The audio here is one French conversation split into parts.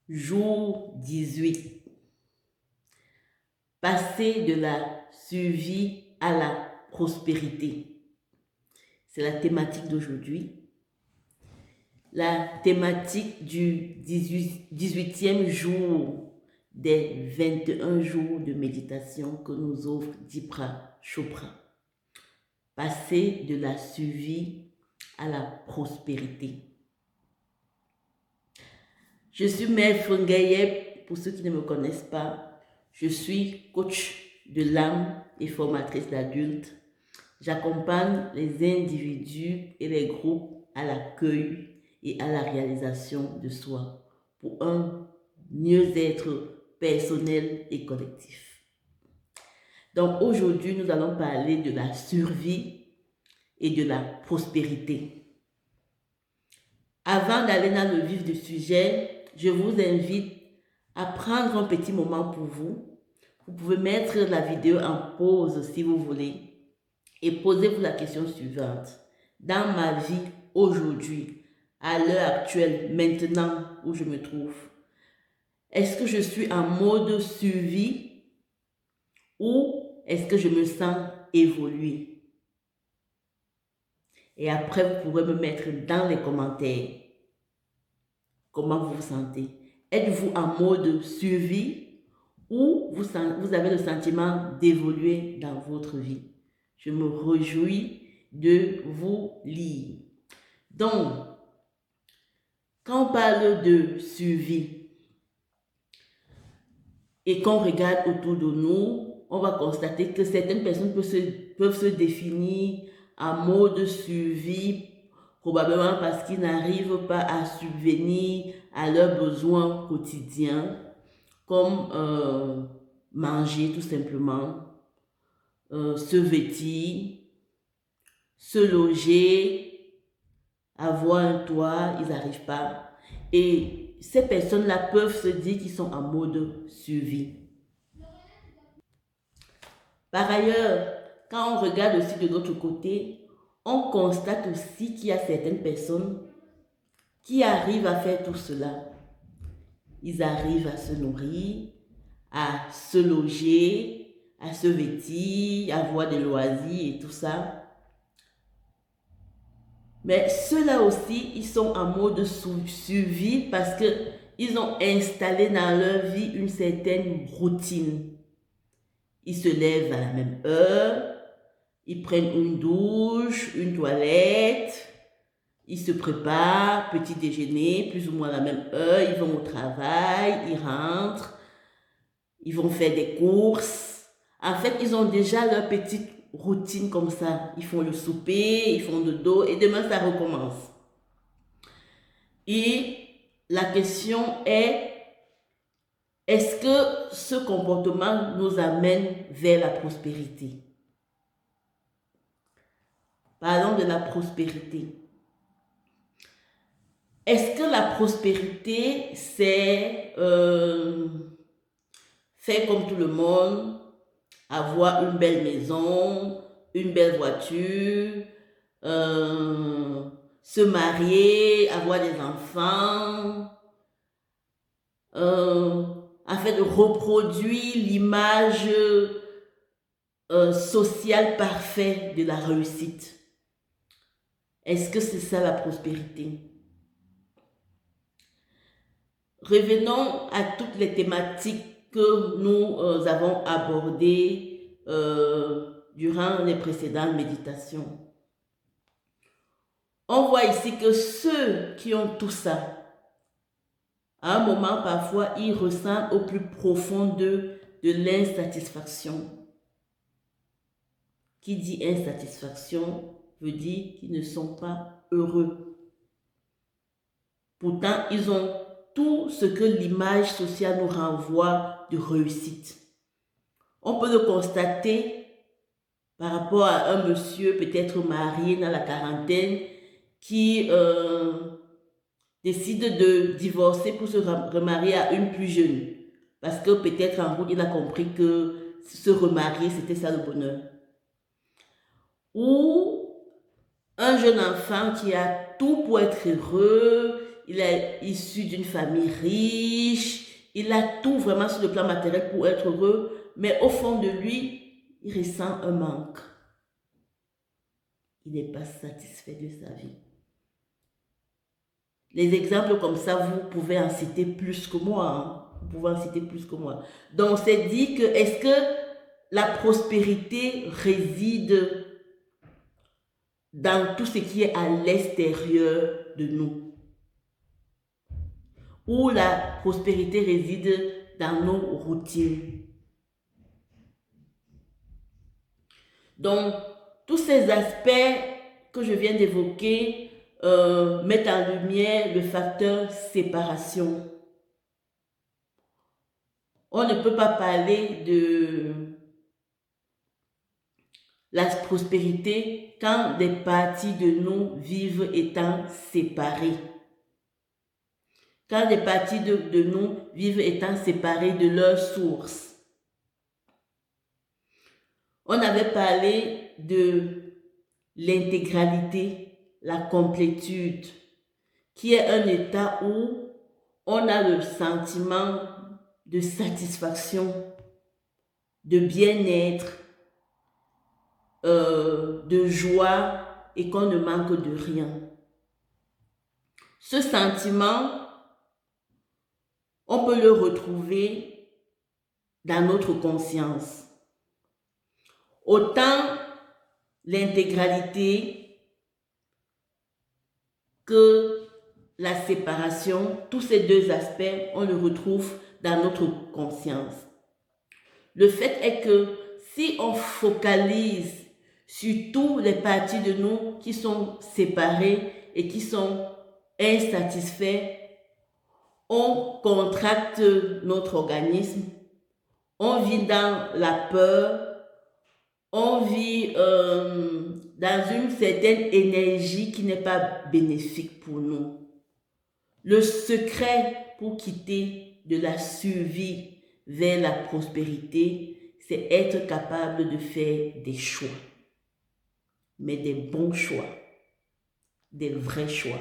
Jour 18. Passer de la survie à la prospérité. C'est la thématique d'aujourd'hui. La thématique du 18e jour des 21 jours de méditation que nous offre Dipra Chopra. Passer de la survie à la prospérité. Je suis Mère Ngaye, pour ceux qui ne me connaissent pas. Je suis coach de l'âme et formatrice d'adultes. J'accompagne les individus et les groupes à l'accueil et à la réalisation de soi pour un mieux-être personnel et collectif. Donc aujourd'hui, nous allons parler de la survie et de la prospérité. Avant d'aller dans le vif du sujet, je vous invite à prendre un petit moment pour vous. Vous pouvez mettre la vidéo en pause si vous voulez et posez-vous la question suivante. Dans ma vie aujourd'hui, à l'heure actuelle, maintenant où je me trouve, est-ce que je suis en mode survie ou est-ce que je me sens évoluer? Et après, vous pourrez me mettre dans les commentaires comment vous vous sentez. Êtes-vous en mode survie ou vous avez le sentiment d'évoluer dans votre vie? Je me réjouis de vous lire. Donc, quand on parle de survie et qu'on regarde autour de nous, on va constater que certaines personnes peuvent se définir en mode survie, probablement parce qu'ils n'arrivent pas à subvenir à leurs besoins quotidiens, comme manger tout simplement, se vêtir, se loger, avoir un toit, ils n'arrivent pas. Et ces personnes-là peuvent se dire qu'ils sont en mode survie. Par ailleurs, quand on regarde aussi de l'autre côté, on constate aussi qu'il y a certaines personnes qui arrivent à faire tout cela. Ils arrivent à se nourrir, à se loger, à se vêtir, à avoir des loisirs et tout ça. Mais ceux-là aussi, ils sont en mode survie parce qu'ils ont installé dans leur vie une certaine routine. Ils se lèvent à la même heure, ils prennent une douche, une toilette, ils se préparent, petit déjeuner, plus ou moins à la même heure, ils vont au travail, ils rentrent, ils vont faire des courses. En fait, ils ont déjà leur petite routine comme ça. Ils font le souper, ils font le dos et demain, ça recommence. Et la question est, est-ce que ce comportement nous amène vers la prospérité? Parlons de la prospérité. Est-ce que la prospérité, c'est faire comme tout le monde, avoir une belle maison, une belle voiture, se marier, avoir des enfants, en fait reproduire l'image sociale parfaite de la réussite? Est-ce que c'est ça la prospérité? Revenons à toutes les thématiques que nous avons abordées durant les précédentes méditations. On voit ici que ceux qui ont tout ça, à un moment parfois, ils ressentent au plus profond de l'insatisfaction. Qui dit insatisfaction veut dire qu'ils ne sont pas heureux. Pourtant, ils ont tout ce que l'image sociale nous renvoie de réussite. On peut le constater par rapport à un monsieur peut-être marié dans la quarantaine qui décide de divorcer pour se remarier à une plus jeune. Parce que peut-être en route, il a compris que se remarier, c'était ça le bonheur. Ou un jeune enfant qui a tout pour être heureux, il est issu d'une famille riche, il a tout vraiment sur le plan matériel pour être heureux, mais au fond de lui, il ressent un manque. Il n'est pas satisfait de sa vie. Les exemples comme ça, vous pouvez en citer plus que moi. Hein? Vous pouvez en citer plus que moi. Donc, c'est dit que, est-ce que la prospérité réside dans tout ce qui est à l'extérieur de nous? Ou la prospérité réside dans nos routines? Donc, tous ces aspects que je viens d'évoquer mettent en lumière le facteur séparation. On ne peut pas parler de la prospérité quand des parties de nous vivent étant séparées. Quand des parties de nous vivent étant séparées de leur source. On avait parlé de l'intégralité, la complétude, qui est un état où on a le sentiment de satisfaction, de bien-être, de joie et qu'on ne manque de rien. Ce sentiment, on peut le retrouver dans notre conscience. Autant l'intégralité que la séparation, tous ces deux aspects, on le retrouve dans notre conscience. Le fait est que si on focalise sur toutes les parties de nous qui sont séparées et qui sont insatisfaits, on contracte notre organisme, on vit dans la peur, on vit dans une certaine énergie qui n'est pas bénéfique pour nous. Le secret pour quitter de la survie vers la prospérité, c'est être capable de faire des choix. Mais des bons choix, des vrais choix.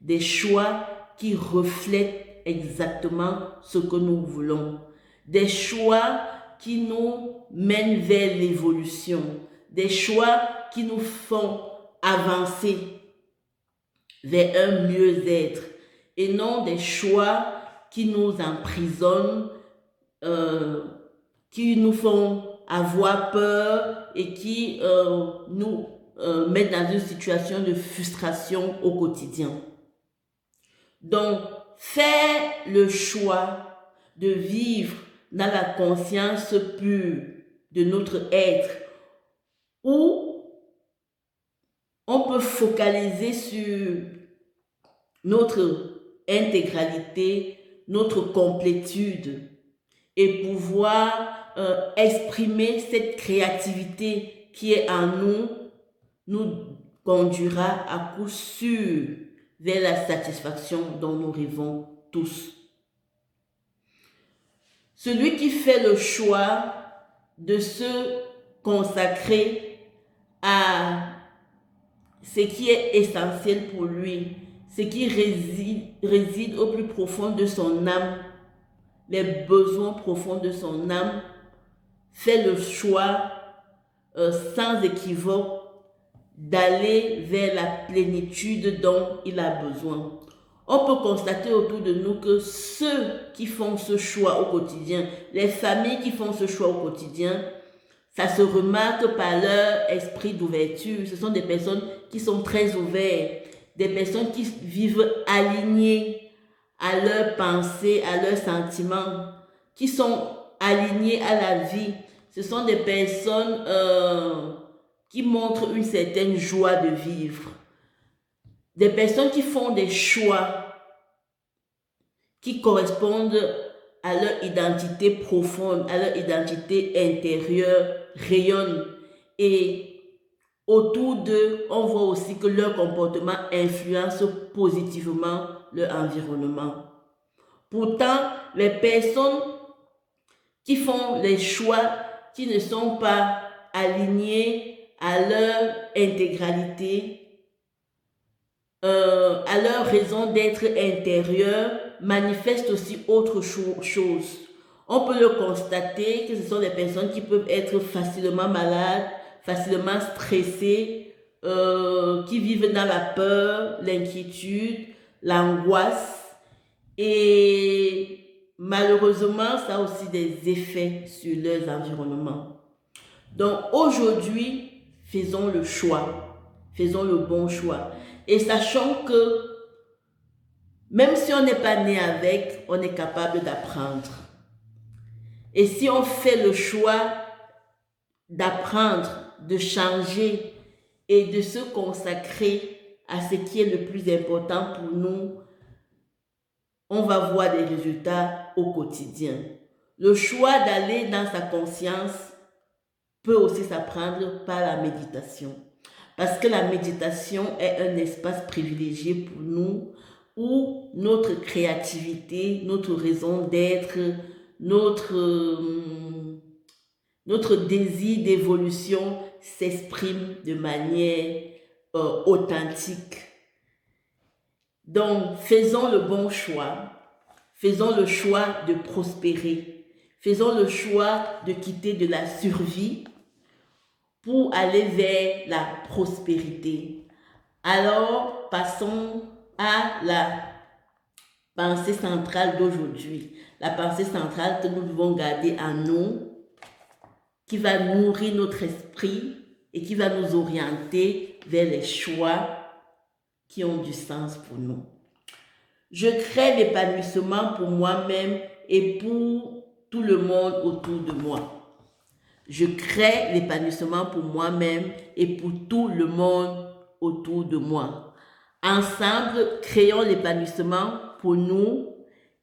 Des choix qui reflètent exactement ce que nous voulons. Des choix qui nous mènent vers l'évolution. Des choix qui nous font avancer vers un mieux-être. Et non des choix qui nous emprisonnent, qui nous font avoir peur et qui nous mettent dans une situation de frustration au quotidien. Donc, faire le choix de vivre dans la conscience pure de notre être, où on peut focaliser sur notre intégralité, notre complétude et pouvoir exprimer cette créativité qui est en nous, nous conduira à coup sûr vers la satisfaction dont nous rêvons tous. Celui qui fait le choix de se consacrer à ce qui est essentiel pour lui, ce qui réside au plus profond de son âme, les besoins profonds de son âme, fait le choix sans équivoque d'aller vers la plénitude dont il a besoin. On peut constater autour de nous que ceux qui font ce choix au quotidien, les familles qui font ce choix au quotidien, ça se remarque par leur esprit d'ouverture. Ce sont des personnes qui sont très ouvertes, des personnes qui vivent alignées à leurs pensées, à leurs sentiments, qui sont alignées à la vie. Ce sont des personnes qui montrent une certaine joie de vivre. Des personnes qui font des choix qui correspondent à leur identité profonde, à leur identité intérieure, rayonnent. Et autour d'eux, on voit aussi que leur comportement influence positivement leur environnement. Pourtant, les personnes qui font les choix qui ne sont pas alignés à leur intégralité à leur raison d'être intérieure, manifestent aussi autre chose. On peut le constater que ce sont des personnes qui peuvent être facilement malades, facilement stressées, qui vivent dans la peur, l'inquiétude, l'angoisse. Et malheureusement, ça a aussi des effets sur leurs environnements. Donc aujourd'hui, faisons le choix. Faisons le bon choix. Et sachant que même si on n'est pas né avec, on est capable d'apprendre. Et si on fait le choix d'apprendre, de changer et de se consacrer à ce qui est le plus important pour nous, on va voir des résultats au quotidien. Le choix d'aller dans sa conscience peut aussi s'apprendre par la méditation. Parce que la méditation est un espace privilégié pour nous où notre créativité, notre raison d'être, notre désir d'évolution s'exprime de manière authentique. Donc, faisons le bon choix. Faisons le choix de prospérer. Faisons le choix de quitter de la survie pour aller vers la prospérité. Alors, passons à la pensée centrale d'aujourd'hui. La pensée centrale que nous devons garder en nous, qui va nourrir notre esprit et qui va nous orienter vers les choix qui ont du sens pour nous. Je crée l'épanouissement pour moi-même et pour tout le monde autour de moi. Je crée l'épanouissement pour moi-même et pour tout le monde autour de moi. Ensemble, créons l'épanouissement pour nous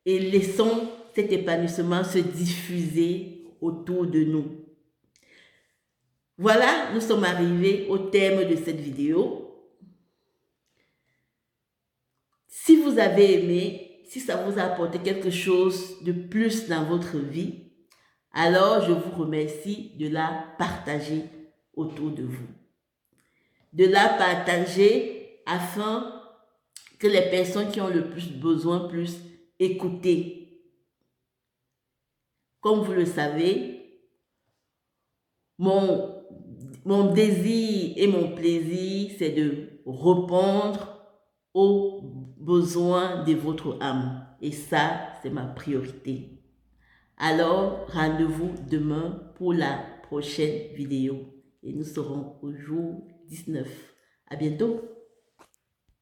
et laissons cet épanouissement se diffuser autour de nous. Voilà, nous sommes arrivés au terme de cette vidéo. Si vous avez aimé, si ça vous a apporté quelque chose de plus dans votre vie, alors je vous remercie de la partager autour de vous. De la partager afin que les personnes qui ont le plus besoin puissent écouter. Comme vous le savez, mon désir et mon plaisir, c'est de répondre aux besoins de votre âme. Et ça, c'est ma priorité. Alors, rendez-vous demain pour la prochaine vidéo. Et nous serons au jour 19. À bientôt.